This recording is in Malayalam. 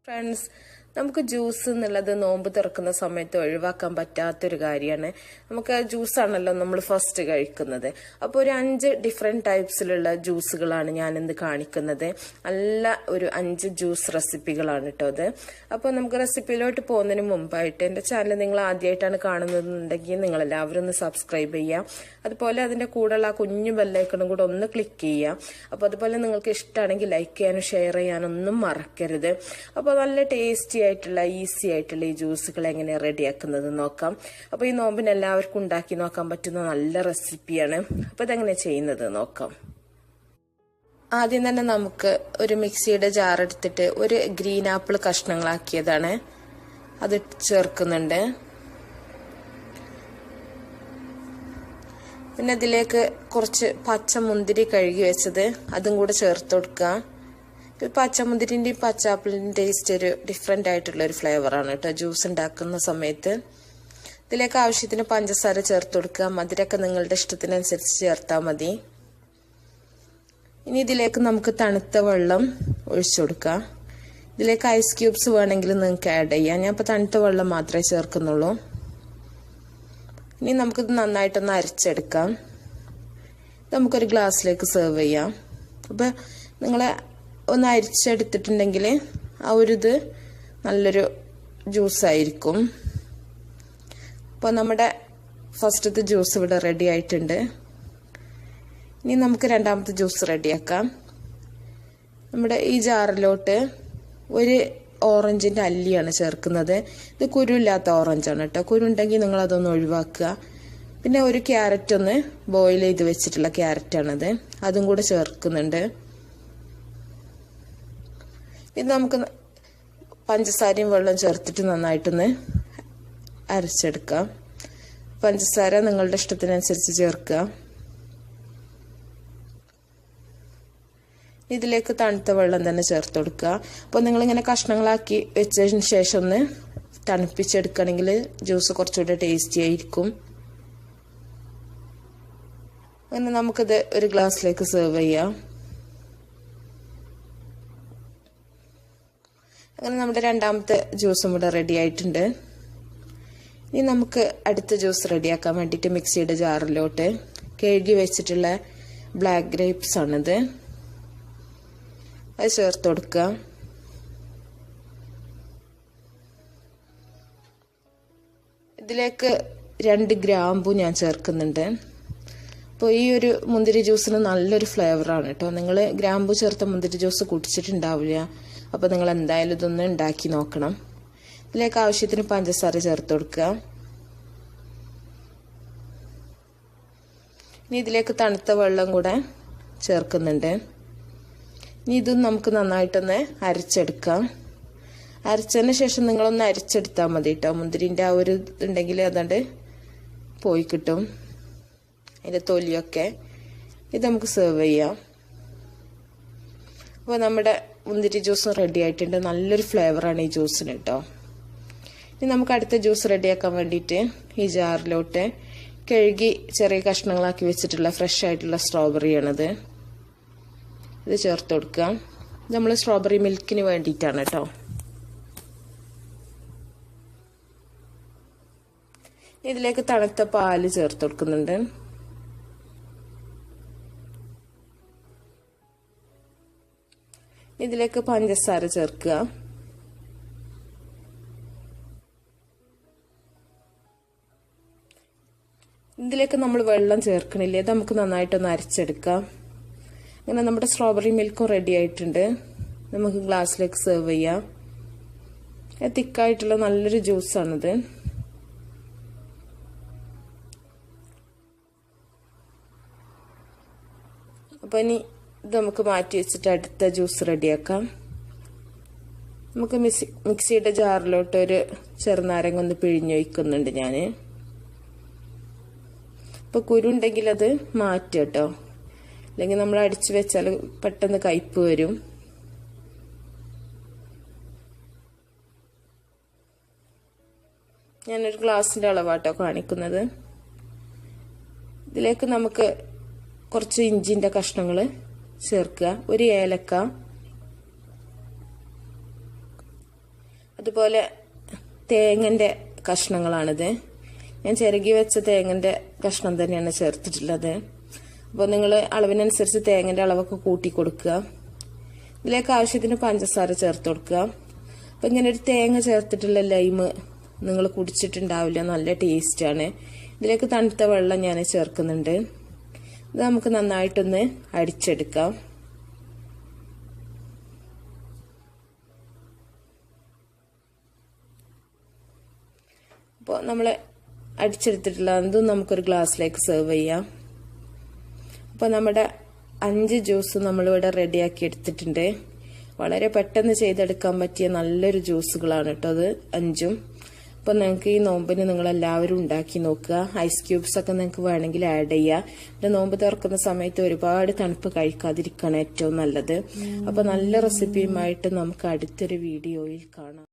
ഫ്രണ്ട്സ്, നമുക്ക് ജ്യൂസ് എന്നുള്ളത് നോമ്പ് തുറക്കുന്ന സമയത്ത് ഒഴിവാക്കാൻ പറ്റാത്തൊരു കാര്യമാണ്. നമുക്ക് ആ ജ്യൂസാണല്ലോ നമ്മൾ ഫസ്റ്റ് കഴിക്കുന്നത്. അപ്പോൾ ഒരു 5 ഡിഫറെൻറ്റ് ടൈപ്സിലുള്ള ജ്യൂസുകളാണ് ഞാനിന്ന് കാണിക്കുന്നത്. നല്ല ഒരു 5 ജ്യൂസ് റെസിപ്പികളാണ് കേട്ടോ അത്. അപ്പോൾ നമുക്ക് റെസിപ്പിയിലോട്ട് പോകുന്നതിന് മുമ്പായിട്ട് എൻ്റെ ചാനൽ നിങ്ങൾ ആദ്യമായിട്ടാണ് കാണുന്നതെന്നുണ്ടെങ്കിൽ നിങ്ങളെല്ലാവരും ഒന്ന് സബ്സ്ക്രൈബ് ചെയ്യാം. അതുപോലെ അതിൻ്റെ കൂടെയുള്ള ആ കുഞ്ഞു ബെല്ലൈക്കണും കൂടെ ഒന്ന് ക്ലിക്ക് ചെയ്യാം. അപ്പോൾ അതുപോലെ നിങ്ങൾക്ക് ഇഷ്ടമാണെങ്കിൽ ലൈക്ക് ചെയ്യാനും ഷെയർ ചെയ്യാനൊന്നും മറക്കരുത്. അപ്പോൾ നല്ല ടേസ്റ്റി ആയിട്ടുള്ള ഈസി ആയിട്ടുള്ള ഈ ജ്യൂസുകൾ എങ്ങനെ റെഡിയാക്കുന്നത് നോക്കാം. അപ്പോൾ ഈ നോമ്പിന് എല്ലാവർക്കും ഉണ്ടാക്കി നോക്കാൻ പറ്റുന്ന നല്ല റെസിപ്പിയാണ്. അപ്പോൾ ഇതെങ്ങനെ ചെയ്യുന്നത് നോക്കാം. ആദ്യം തന്നെ നമുക്ക് ഒരു മിക്സിയുടെ ജാർ എടുത്തിട്ട് ഒരു ഗ്രീൻ ആപ്പിൾ കഷ്ണങ്ങളാക്കിയതാണ് അത് ചേർക്കുന്നുണ്ട്. പിന്നെ ഇതിലേക്ക് കുറച്ച് പച്ചമുന്തിരി കഴുകി വെച്ചത് അതും കൂടെ ചേർത്ത് കൊടുക്കുക. പച്ചമുന്തിരിൻ്റെയും പച്ചാപ്പിളിൻ്റെയും ടേസ്റ്റ് ഒരു ഡിഫറെൻ്റ് ആയിട്ടുള്ള ഒരു ഫ്ലേവറാണ് കേട്ടോ ജ്യൂസ് ഉണ്ടാക്കുന്ന സമയത്ത്. ഇതിലേക്ക് ആവശ്യത്തിന് പഞ്ചസാര ചേർത്ത് കൊടുക്കുക. മധുരമൊക്കെ നിങ്ങളുടെ ഇഷ്ടത്തിനനുസരിച്ച് ചേർത്താൽ മതി. ഇനി ഇതിലേക്ക് നമുക്ക് തണുത്ത വെള്ളം ഒഴിച്ചു കൊടുക്കാം. ഇതിലേക്ക് ഐസ് ക്യൂബ്സ് വേണമെങ്കിൽ നിങ്ങൾക്ക് ആഡ് ചെയ്യാം. ഞാൻ ഇപ്പോൾ തണുത്ത വെള്ളം മാത്രമേ ചേർക്കുന്നുള്ളൂ. ഇനി നമുക്കിത് നന്നായിട്ടൊന്ന് അരച്ചെടുക്കാം. നമുക്കൊരു ഗ്ലാസ്സിലേക്ക് സെർവ് ചെയ്യാം. അപ്പോൾ നിങ്ങൾ ഒന്ന് അരിച്ചെടുത്തിട്ടുണ്ടെങ്കിൽ ആ ഒരു ഇത് നല്ലൊരു ജ്യൂസായിരിക്കും. അപ്പോൾ നമ്മുടെ ഫസ്റ്റത്തെ ജ്യൂസ് ഇവിടെ റെഡി ആയിട്ടുണ്ട്. ഇനി നമുക്ക് രണ്ടാമത്തെ ജ്യൂസ് റെഡിയാക്കാം. നമ്മുടെ ഈ ജാറിലോട്ട് ഒരു ഓറഞ്ചിൻ്റെ അല്ലിയാണ് ചേർക്കുന്നത്. ഇത് കുരുമില്ലാത്ത ഓറഞ്ചാണ് കേട്ടോ. കുരുണ്ടെങ്കിൽ നിങ്ങൾ അതൊന്ന് ഒഴിവാക്കുക. പിന്നെ ഒരു ക്യാരറ്റ് ഒന്ന് ബോയിൽ ചെയ്ത് വെച്ചിട്ടുള്ള ക്യാരറ്റാണത്, അതും കൂടെ ചേർക്കുന്നുണ്ട്. ഇത് നമുക്ക് പഞ്ചസാരയും വെള്ളം ചേർത്തിട്ട് നന്നായിട്ടൊന്ന് അരച്ചെടുക്കാം. പഞ്ചസാര നിങ്ങളുടെ ഇഷ്ടത്തിനനുസരിച്ച് ചേർക്കുക. ഇതിലേക്ക് തണുത്ത വെള്ളം തന്നെ ചേർത്ത് കൊടുക്കുക. അപ്പോൾ നിങ്ങളിങ്ങനെ കഷ്ണങ്ങളാക്കി വെച്ചതിന് ശേഷം ഒന്ന് തണുപ്പിച്ചെടുക്കുകയാണെങ്കിൽ ജ്യൂസ് കുറച്ചുകൂടെ ടേസ്റ്റി ആയിരിക്കും. അങ്ങനെ നമുക്കിത് ഒരു ഗ്ലാസ്സിലേക്ക് സെർവ് ചെയ്യാം. അങ്ങനെ നമ്മുടെ രണ്ടാമത്തെ ജ്യൂസും ഇവിടെ റെഡി ആയിട്ടുണ്ട്. ഇനി നമുക്ക് അടുത്ത ജ്യൂസ് റെഡിയാക്കാൻ വേണ്ടിയിട്ട് മിക്സിയുടെ ജാറിലോട്ട് കഴുകി വെച്ചിട്ടുള്ള ബ്ലാക്ക് ഗ്രേപ്സ് ആണിത്, അത് ചേർത്ത് കൊടുക്കുക. ഇതിലേക്ക് 2 ഗ്രാമ്പു ഞാൻ ചേർക്കുന്നുണ്ട്. അപ്പോൾ ഈ ഒരു മുന്തിരി ജ്യൂസിന് നല്ലൊരു ഫ്ലേവറാണ് കേട്ടോ. നിങ്ങൾ ഗ്രാമ്പു ചേർത്ത മുന്തിരി ജ്യൂസ് കുടിച്ചിട്ടുണ്ടാവില്ല. അപ്പോൾ നിങ്ങൾ എന്തായാലും ഇതൊന്ന് ഉണ്ടാക്കി നോക്കണം. ഇതിലേക്ക് ആവശ്യത്തിന് പഞ്ചസാര ചേർത്ത് കൊടുക്കുക. ഇനി ഇതിലേക്ക് തണുത്ത വെള്ളം കൂടെ ചേർക്കുന്നുണ്ട്. ഇനി ഇതും നമുക്ക് നന്നായിട്ടൊന്ന് അരച്ചെടുക്കാം. അരച്ചതിന് ശേഷം നിങ്ങളൊന്ന് അരച്ചെടുത്താൽ മതി കേട്ടോ. മുന്തിരിൻ്റെ ആ ഒരു ഇതുണ്ടെങ്കിൽ അതുകൊണ്ട് പോയി കിട്ടും, അതിൻ്റെ തൊലിയൊക്കെ. ഇത് നമുക്ക് സെർവ് ചെയ്യാം. അപ്പോൾ നമ്മുടെ മുന്തിരി ജ്യൂസും റെഡി ആയിട്ടുണ്ട്. നല്ലൊരു ഫ്ലേവറാണ് ഈ ജ്യൂസിന് കേട്ടോ. ഇനി നമുക്ക് അടുത്ത ജ്യൂസ് റെഡിയാക്കാൻ വേണ്ടിയിട്ട് ഈ ജാറിലോട്ട് കഴുകി ചെറിയ കഷ്ണങ്ങളാക്കി വെച്ചിട്ടുള്ള ഫ്രഷ് ആയിട്ടുള്ള സ്ട്രോബെറിയാണത്, ഇത് ചേർത്ത് കൊടുക്കുക. നമ്മൾ സ്ട്രോബെറി മിൽക്കിന് വേണ്ടിയിട്ടാണ് കേട്ടോ. ഇതിലേക്ക് തണുത്ത പാല് ചേർത്ത് കൊടുക്കുന്നുണ്ട്. ഇതിലേക്ക് പഞ്ചസാര ചേർക്കുക. ഇതിലേക്ക് നമ്മൾ വെള്ളം ചേർക്കണില്ല, ഇത് നമുക്ക് നന്നായിട്ടൊന്ന് അരച്ചെടുക്കാം. അങ്ങനെ നമ്മുടെ സ്ട്രോബെറി മിൽക്കും റെഡി ആയിട്ടുണ്ട്. നമുക്ക് ഗ്ലാസ്സിലേക്ക് സെർവ് ചെയ്യാം. തിക്കായിട്ടുള്ള നല്ലൊരു ജ്യൂസാണിത്. അപ്പോൾ ഇനി ഇത് നമുക്ക് മാറ്റി വെച്ചിട്ട് അടുത്ത ജ്യൂസ് റെഡിയാക്കാം. നമുക്ക് മിക്സിയുടെ ജാറിലോട്ട് ഒരു ചെറുനാരങ്ങ ഒന്ന് പിഴിഞ്ഞൊഴിക്കുന്നുണ്ട് ഞാൻ. ഇപ്പോൾ കുരുണ്ടെങ്കിൽ അത് മാറ്റുക കേട്ടോ, അല്ലെങ്കിൽ നമ്മൾ അടിച്ചു വെച്ചാൽ പെട്ടെന്ന് കയ്പ്പ് വരും. ഞാനൊരു ഗ്ലാസിൻ്റെ അളവാട്ടോ കാണിക്കുന്നത്. ഇതിലേക്ക് നമുക്ക് കുറച്ച് ഇഞ്ചിന്റെ കഷ്ണങ്ങൾ ചേർക്കുക, ഒരു ഏലക്ക, അതുപോലെ തേങ്ങന്റെ കഷ്ണങ്ങളാണിത്. ഞാൻ ചിരകി വെച്ച തേങ്ങന്റെ കഷ്ണം തന്നെയാണ് ചേർത്തിട്ടുള്ളത്. അപ്പോൾ നിങ്ങൾ അളവിനനുസരിച്ച് തേങ്ങന്റെ അളവൊക്കെ കൂട്ടി കൊടുക്കുക. ഇതിലേക്ക് ആവശ്യത്തിന് പഞ്ചസാര ചേർത്ത് കൊടുക്കുക. അപ്പം ഇങ്ങനെ ഒരു തേങ്ങ ചേർത്തിട്ടുള്ള ലൈമ് നിങ്ങൾ കുടിച്ചിട്ടുണ്ടാവില്ല, നല്ല ടേസ്റ്റാണ്. ഇതിലേക്ക് തണുത്ത വെള്ളം ഞാൻ ചേർക്കുന്നുണ്ട്. ഇത് നമുക്ക് നന്നായിട്ടൊന്ന് അടിച്ചെടുക്കാം. അപ്പോൾ നമ്മൾ അടിച്ചെടുത്തിട്ടുള്ള അതും നമുക്കൊരു ഗ്ലാസ്സിലേക്ക് സെർവ് ചെയ്യാം. അപ്പോൾ നമ്മുടെ 5 ജ്യൂസ് നമ്മളിവിടെ റെഡിയാക്കി എടുത്തിട്ടുണ്ട്. വളരെ പെട്ടെന്ന് ചെയ്തെടുക്കാൻ പറ്റിയ നല്ലൊരു ജ്യൂസുകളാണ് കേട്ടോ അത് 5ഉം. അപ്പോൾ നിങ്ങൾക്ക് ഈ നോമ്പിന് നിങ്ങളെല്ലാവരും ഉണ്ടാക്കി നോക്കുക. ഐസ് ക്യൂബ്സ് ഒക്കെ നിങ്ങൾക്ക് വേണമെങ്കിൽ ആഡ് ചെയ്യുക. പിന്നെ നോമ്പ് തുറക്കുന്ന സമയത്ത് ഒരുപാട് തണുപ്പ് കഴിക്കാതിരിക്കുകയാണ് ഏറ്റവും നല്ലത്. അപ്പോൾ നല്ല റെസിപ്പിയുമായിട്ട് നമുക്ക് അടുത്തൊരു വീഡിയോയിൽ കാണാം.